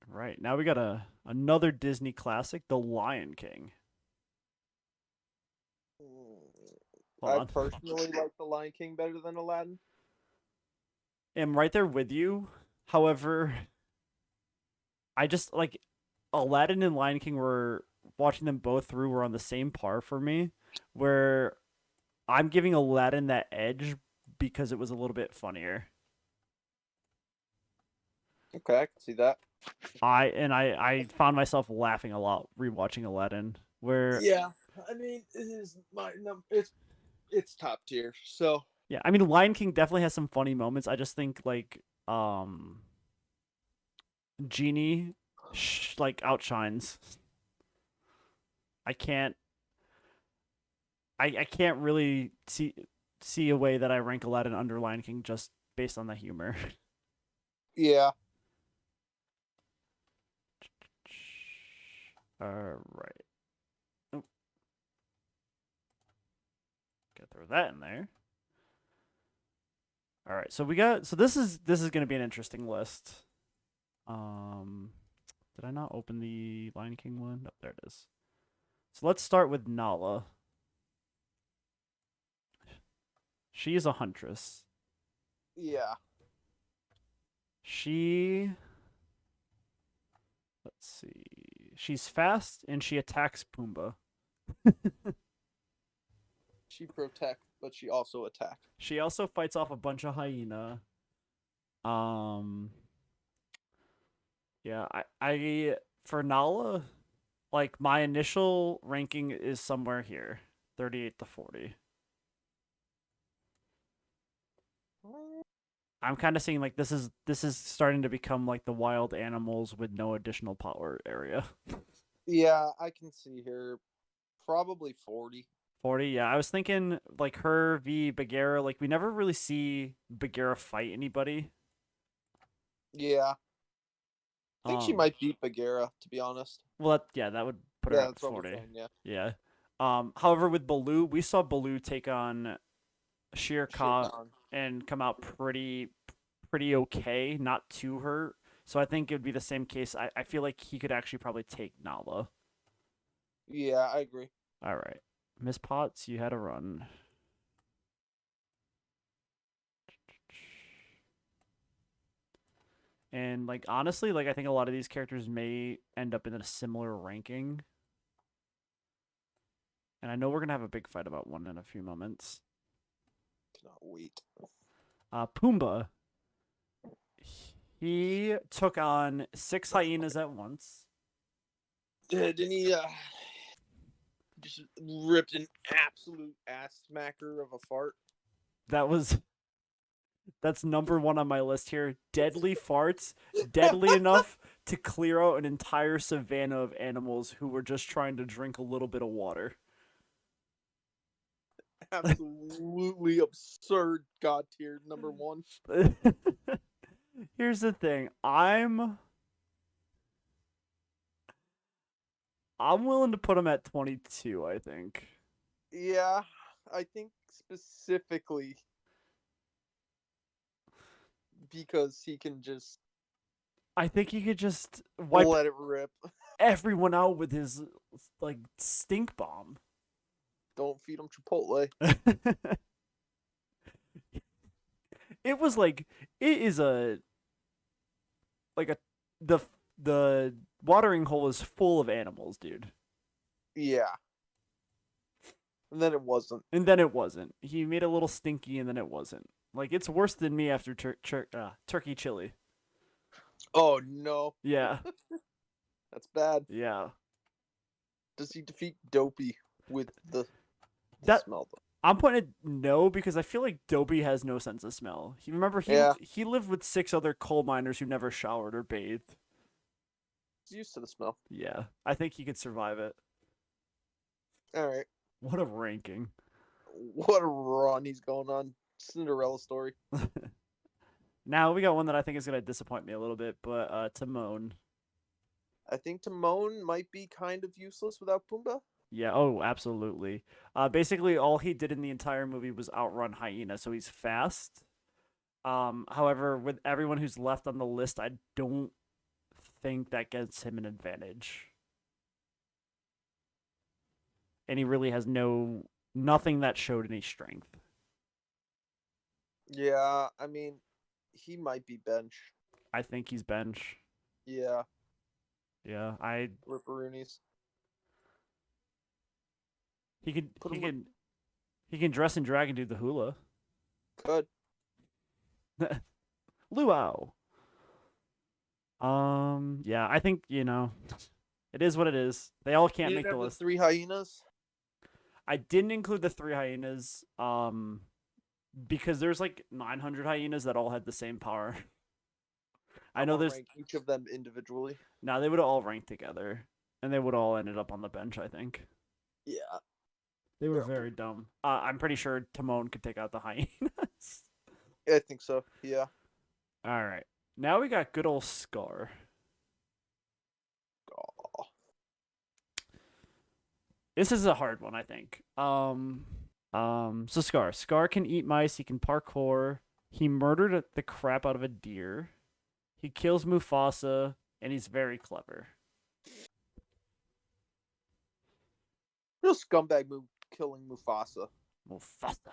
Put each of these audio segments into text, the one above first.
Right. Now we got another Disney classic, The Lion King. Mm, Hold I on. personally like The Lion King better than Aladdin. I'm right there with you. However, I just like Aladdin and Lion King were watching them both through were on the same par for me, where I'm giving Aladdin that edge because it was a little bit funnier. Okay, I can see that. I found myself laughing a lot rewatching Aladdin. Where Yeah, I mean, it is my number. It's top tier. So yeah, I mean Lion King definitely has some funny moments. I just think like Genie like outshines. I can't I can't really see a way that I rank Aladdin under Lion King just based on the humor. yeah, All right. Oh, gotta throw that in there. All right. So this is gonna be an interesting list. Um did I not open the Lion King one? Oh, there it is. So let's start with Nala. She is a huntress. yeah. She let's see. She's fast and she attacks Pumbaa. She protect, but she also attack. She also fights off a bunch of hyena. Um yeah, I for Nala, like my initial ranking is somewhere here. 38 to 40. I'm kind of seeing like this is starting to become like the wild animals with no additional power area. Yeah, I can see her. Probably 40. 40, yeah. I was thinking like her v Bagheera, like we never really see Bagheera fight anybody. Yeah, I think she Um might beat Bagheera. To be honest. well yeah, that would put her Yeah, at that's what we're 40. saying. Yeah, Yeah. However with Baloo, we saw Baloo take on Shere Shere Khan Khan. and come out pretty okay, not too hurt. So I think it would be the same case. I feel like he could actually probably take Nala. Yeah, I agree. All right. Miss Potts, you had a run. And like honestly, like I think a lot of these characters may end up in a similar ranking. And I know we're gonna have a big fight about one in a few moments. Cannot wait. Pumbaa. He took on six hyenas at once. Didn't he just ripped an absolute ass smacker of a fart? That was that's number one on my list here. Deadly farts, deadly enough to clear out an entire savanna of animals who were just trying to drink a little bit of water. Absolutely absurd god tier number one. Here's the thing. I'm willing to put him at 22, I think. Yeah, I think specifically because he can just I think he could just wipe let it rip. everyone out with his like stink bomb. Don't feed him Chipotle. It was like it is a like a the the watering hole is full of animals, dude. Yeah. And then it wasn't. And then it wasn't. He made a little stinky, and then it wasn't. Like it's worse than me after turkey chili. Oh no. Yeah, That's bad. yeah. Does he defeat Dopey with the That smell though? I'm putting it no because I feel like Dobie has no sense of smell. He remember Yeah. he lived with six other coal miners who never showered or bathed. He's used to the smell. Yeah, I think he could survive it. Alright. What a ranking. What a run he's going on. Cinderella story. Now we got one that I think is gonna disappoint me a little bit, but Timon. I think Timon might be kind of useless without Pumbaa. Yeah, oh, absolutely. Basically, all he did in the entire movie was outrun Hyena, so he's fast. However, with everyone who's left on the list, I don't think that gets him an advantage. And he really has nothing that showed any strength. Yeah, I mean, he might be bench. I think he's bench. Yeah, Yeah, Ripperoonies. he could Put he him can he can dress and drag and do the hula. Could. Luau. Yeah, I think, it is what it is. They all can't You make didn't the have the list. 3 hyenas? I didn't include the 3 hyenas, because there's like 900 hyenas that all had the same power. I know there's rank each of them individually. now they would all rank together, and they would all ended up on the bench. I think Yeah. they were very dumb. I'm pretty sure Timon could take out the hyenas. I think so. Yeah. All right, now we got good old Scar. Oh. This is a hard one, I think. So Scar can eat mice. He can parkour. He murdered the crap out of a deer. He kills Mufasa, and he's very clever. Real scumbag move killing Mufasa. Mufasa.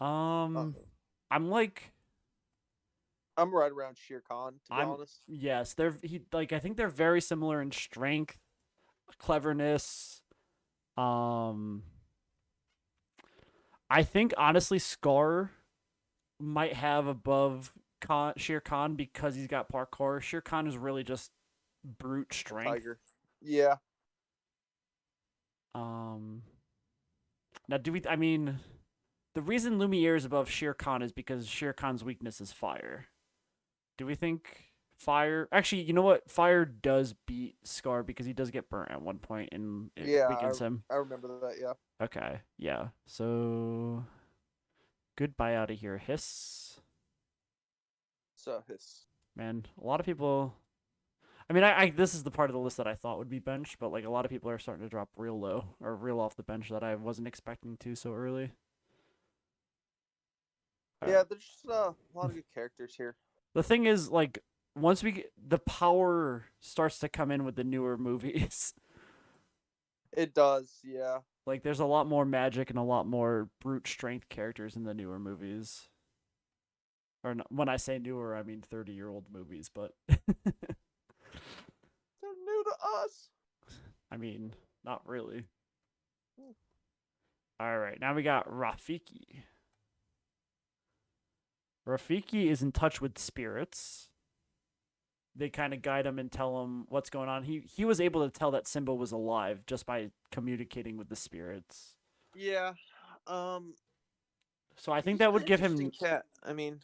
Uh, I'm like, I'm right around Shere Khan, to be honest. yes, I think they're very similar in strength, cleverness. I think honestly, Scar might have above Shere Khan because he's got parkour. Shere Khan is really just brute strength. Tiger. Yeah. Now, I mean, the reason Lumiere is above Shere Khan is because Shere Khan's weakness is fire. Do we think fire? Actually, you know what? Fire does beat Scar because he does get burnt at one point and it weakens him. I remember that. Yeah. Okay, yeah. So, goodbye out of here, Hiss. So his. Man, a lot of people. I mean, I this is the part of the list that I thought would be bench, but like a lot of people are starting to drop real low or real off the bench that I wasn't expecting to so early. Yeah, there's just a lot of good characters here. The thing is, like, once the power starts to come in with the newer movies. It does, yeah. Like, there's a lot more magic and a lot more brute strength characters in the newer movies. Or when I say newer, I mean 30-year-old movies, but They're new to us. I mean, not really. All right, now we got Rafiki. Rafiki is in touch with spirits. They kind of guide him and tell him what's going on. He was able to tell that Simba was alive just by communicating with the spirits. Yeah. So I think that would give him. Cat. I mean,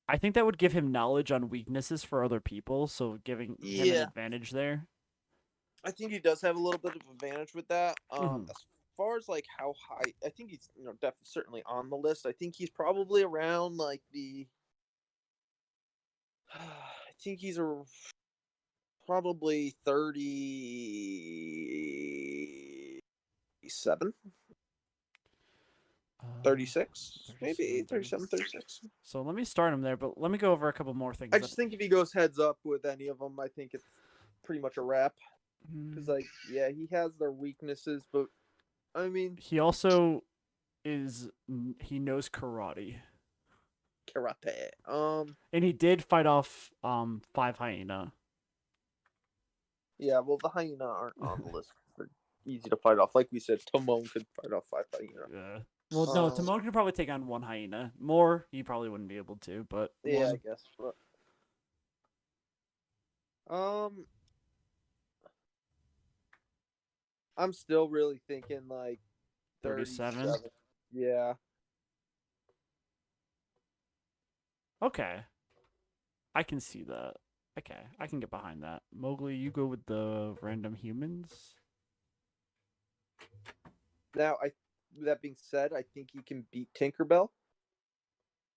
I think that would give him knowledge on weaknesses for other people. So giving him an advantage there. I think he does have a little bit of advantage with that. As far as like how high, I think he's definitely certainly on the list. I think he's probably around like the. I think he's probably 37, 36, maybe 37, 36. So let me start him there, but let me go over a couple more things. I just think if he goes heads up with any of them, I think it's pretty much a wrap. Because, like, yeah, he has their weaknesses, but I mean, he also he knows karate. And he did fight off 5 hyena. Yeah, well, the hyena aren't on the list. They're easy to fight off. Like we said, Timon could fight off 5 hyena. Yeah. Well, no, Timon could probably take on 1 hyena. More, he probably wouldn't be able to, but yeah, I guess. But I'm still really thinking like 37. Yeah. Okay. I can see that. Okay, I can get behind that. Mowgli, you go with the random humans. Now, that being said, I think he can beat Tinkerbell.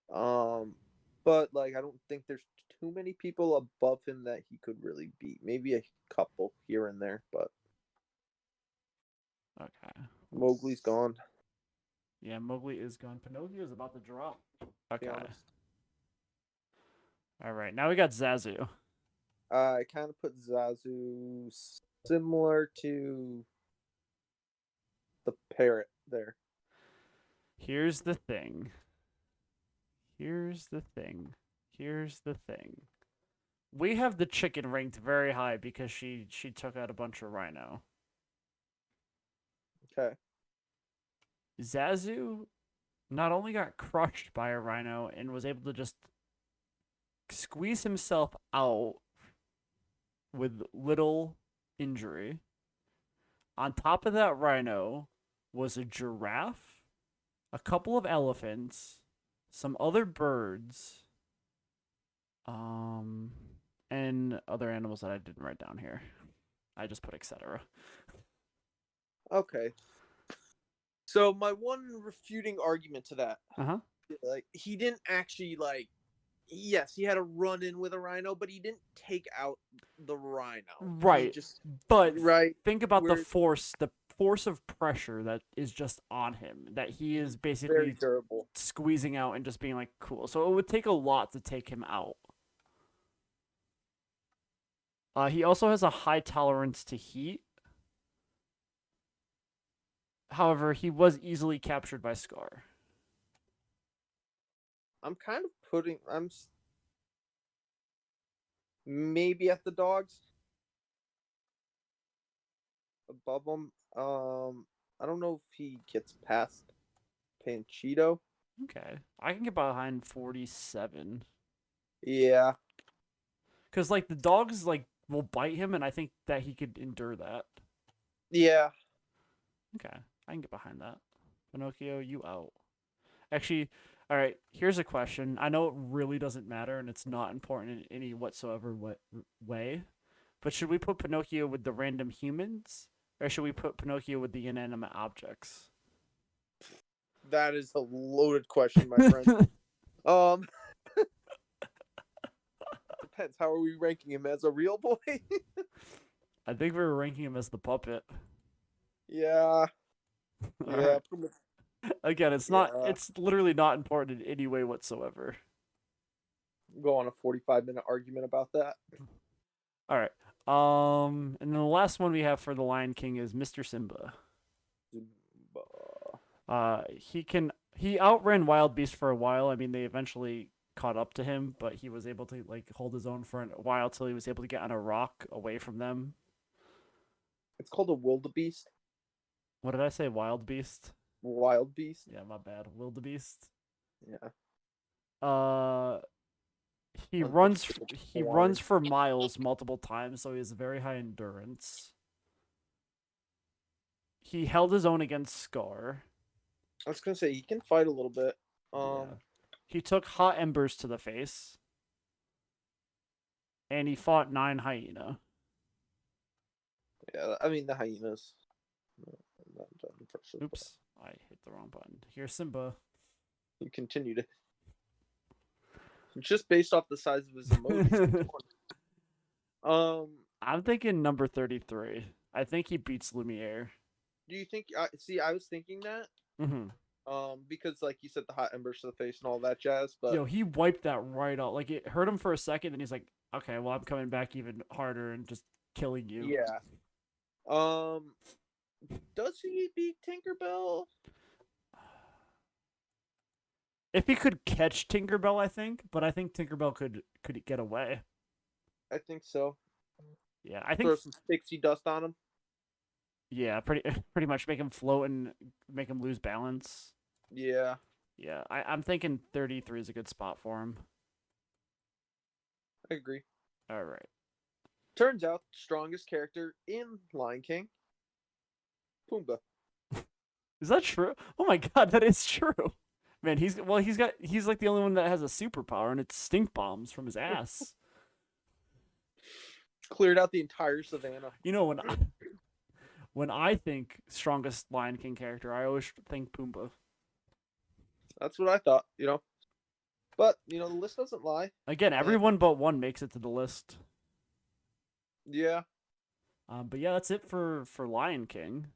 But like I don't think there's too many people above him that he could really beat. Maybe a couple here and there, but okay. Mowgli's gone. Yeah, Mowgli is gone. Pinocchio is about to drop. Okay. All right, now we got Zazu. I kind of put Zazu similar to the parrot there. Here's the thing. Here's the thing. Here's the thing. We have the chicken ranked very high because she took out a bunch of rhino. Okay. Zazu not only got crushed by a rhino and was able to just squeeze himself out with little injury. On top of that rhino was a giraffe, a couple of elephants, some other birds, and other animals that I didn't write down here. I just put etc. Okay. So my one refuting argument to that, Uh-huh. like he didn't actually like. Yes, he had a run in with a rhino, but he didn't take out the rhino. Right. He just But right. think about the Where force of pressure that is just on him, that he is very basically durable. squeezing out and just being like, cool. So it would take a lot to take him out. He also has a high tolerance to heat. However, he was easily captured by Scar. I'm kind of putting. Maybe at the dogs above them. I don't know if he gets past Panchito. Okay. I can get behind 47. Yeah. Because, like, the dogs, like, will bite him, and I think that he could endure that. Yeah. Okay. I can get behind that. Pinocchio, you out. Actually, all right, here's a question. I know it really doesn't matter, and it's not important in any whatsoever way, but should we put Pinocchio with the random humans, or should we put Pinocchio with the inanimate objects? That is a loaded question, my friend. um Depends. How are we ranking him, as a real boy? I think we were ranking him as the puppet. Yeah. All Yeah. right. Again, it's not. Yeah. It's literally not important in any way whatsoever. Go on a 45-minute argument about that. All right. And then the last one we have for the Lion King is Mr. Simba. He outran Wild Beast for a while. I mean, they eventually caught up to him, but he was able to like hold his own for a while till he was able to get on a rock away from them. It's called a wildebeest. What did I say? Wild Beast? Wild beast. Yeah, my bad. Wildebeest. Yeah. Uh, he runs. Uneducated He swine. runs for miles multiple times, so he has very high endurance. He held his own against Scar. I was gonna say he can fight a little bit. Yeah. He took hot embers to the face. And he fought 9 hyena. Yeah, I mean the hyenas. Oops, I hit the wrong button. Here's Simba. You continue to. Just based off the size of his emojis. I'm thinking number 33. I think he beats Lumiere. Do you think? See, I was thinking that. Mm-hmm. Because like you said, the hot embers to the face and all that jazz. But yo, he wiped that right out. Like it hurt him for a second, then he's like, "Okay, well, I'm coming back even harder and just killing you." Yeah. Does he beat Tinkerbell? If he could catch Tinkerbell, I think, but I think Tinkerbell could get away. I think so. Yeah, I think throw some pixie dust on him. Yeah, pretty much make him float and make him lose balance. Yeah. Yeah, I'm thinking 33 is a good spot for him. I agree. All right. Turns out, strongest character in Lion King, Pumbaa. Is that true? Oh my god, that is true. Man, he's like the only one that has a superpower, and it's stink bombs from his ass. Cleared out the entire savannah. You know, when I think strongest Lion King character, I always think Pumbaa. That's what I thought, But, the list doesn't lie. Again, everyone but one makes it to the list. Yeah. But yeah, that's it for Lion King.